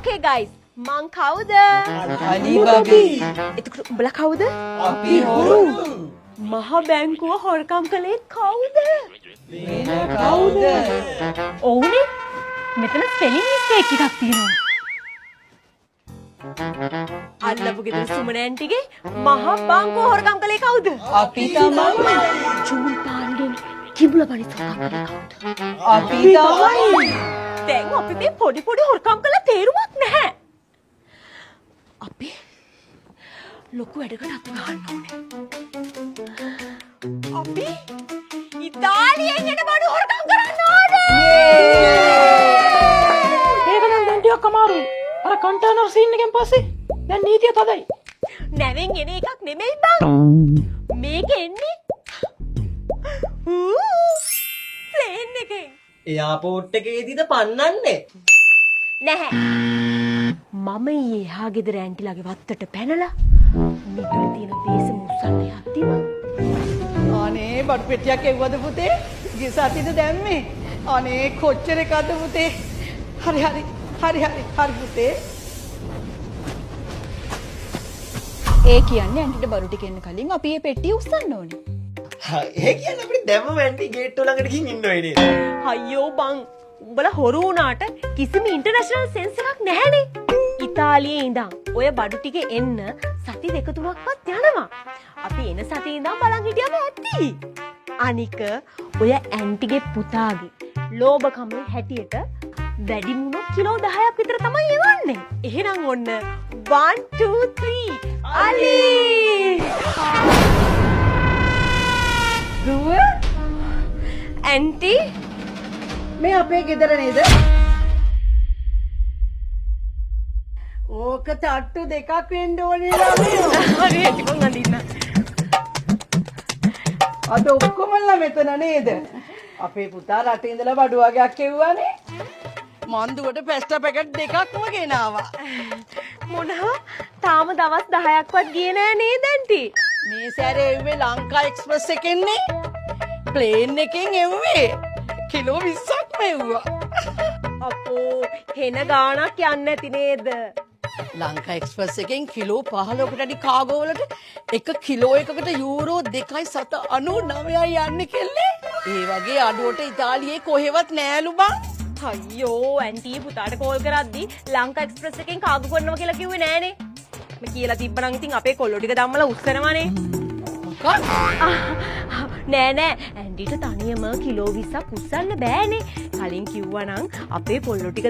Okay guys, මං කවුද? අලිබබි. එතකොට උඹලා කවුද? අපි හොරු. මහ බැංකුව හොරකම් කළේ කවුද? වෙන කවුද? ඔව්නේ. මෙතන ස්පෙලිං මිස්ටේක් එකක් තියෙනවා. අල්ලපු ගෙදර සුමන ඇන්ටිගේ මහ බැංකුව හොරකම් කළේ කවුද? අපි තමයි. ජූන් පාන්ගෙන් කිඹුල බණි හොරකම් කළේ කවුද? අපි තමයි. දැන් අපි මේ පොඩි හොරකම් කළා තේරුමක් නැහැ. අපි ලොකු වැඩකට අත ගන්න ඕනේ. අපි ඉතාලියෙන් එන බඩු හොරකම් කරන්න ඕනේ. ඒක නම් දැන් ටිකක් අමාරුයි. අර කන්ටේනර් සීන් එකෙන් පස්සේ දැන් නීතිය තදයි. නැවෙන් එන එකක් නෙමෙයි බං. මේක එන්නේ ප්ලේන් එකෙන්. එයාපෝට් එකේදීද පන්නන්නේ? නැහැ. මම ඊහා ගෙදර ඇන්ටිලාගේ වත්තට පැනලා මිදුලේ තියෙන බේස මුස්සන්න යද්දිම අනේ බඩු පෙට්ටියක් එව්වද පුතේ? ගිසතිද දැම්මේ? අනේ කොච්චර එකද පුතේ? හරි පුතේ. ඒ කියන්නේ ඇන්ටිට බරු ටික එන්න කලින් අපි මේ පෙට්ටිය උස්සන්න ඕනේ. ඒ කියන්නේ අපිට දැම්ම වැන්ටි ගේට්ටුව ළඟට ගිහින් ඉන්න වෙයි නේද? අයියෝ බං උඹලා හොරු වුණාට කිසිම ඉන්ටර්නැෂනල් සෙන්ස් එකක් නැහැනේ. ඉතාලියේ ඉඳන් ඔය බඩු ටික එන්න සති දෙක තුනක්වත් යනවා. අපි එන සතියේ ඉඳන් බලන් හිටියම ඇති. අනික ඔය ඇන්ටිගේ පුතාගේ ලෝභකමේ හැටියට වැඩි මුණක් කිලෝ 10ක් විතර තමයි එවන්නේ. එහෙනම් ඔන්න 1 2 3 අලි. දුව ඇන්ටි මේ අපේ ගෙදර නේද? ඕක තට්ටු දෙකක් වෙන්න ඕනේ ළමයෝ. හරි ඇටි මං අඳින්න. අද ඔක්කොමලා මෙතන නේද? අපේ පුතා රටේ ඉඳලා බඩු වගේක් එව්වානේ. මන්දුවට පැස්ටා පැකට් දෙකක්ම ගෙනාවා. මොනවා? තාම දවස් 10ක්වත් ගියේ නෑ නේද ඇන්ටි? මේ සැරේ එව්වේ ලංකා එක්ස්ප්‍රස් එකෙන්නේ. ප්ලේන් එකෙන් එව්වේ. කිලෝ 20ක් මෙව්වා. අපෝ හෙන ගාණක් යන්නේ නැති නේද? ලංකා එක්ස්ප්‍රස් එකෙන් කිලෝ 15කට වැඩි කාගෝ වලට 1 කිලෝ එකකට යූරෝ 2.99යි යන්නේ කෙල්ලේ. ඒ වගේ අඩුවට ඉතාලියේ කොහෙවත් නෑලු බං. අයියෝ ඇන්ටි පුතාට කෝල් කරද්දි ලංකා එක්ස්ප්‍රස් එකෙන් කාගු කරනවා කියලා කිව්වේ නෑනේ. මම කියලා තිබ්බනම් ඉතින් අපේ කොල්ලෝ ටික ධම්මලා උස්සනවනේ. මොකක්ද? නෑ ඇන්ටිට තනියම කිලෝ 20ක් උස්සන්න බෑනේ. කලින් කිව්වනම් අපේ කොල්ලෝ ටික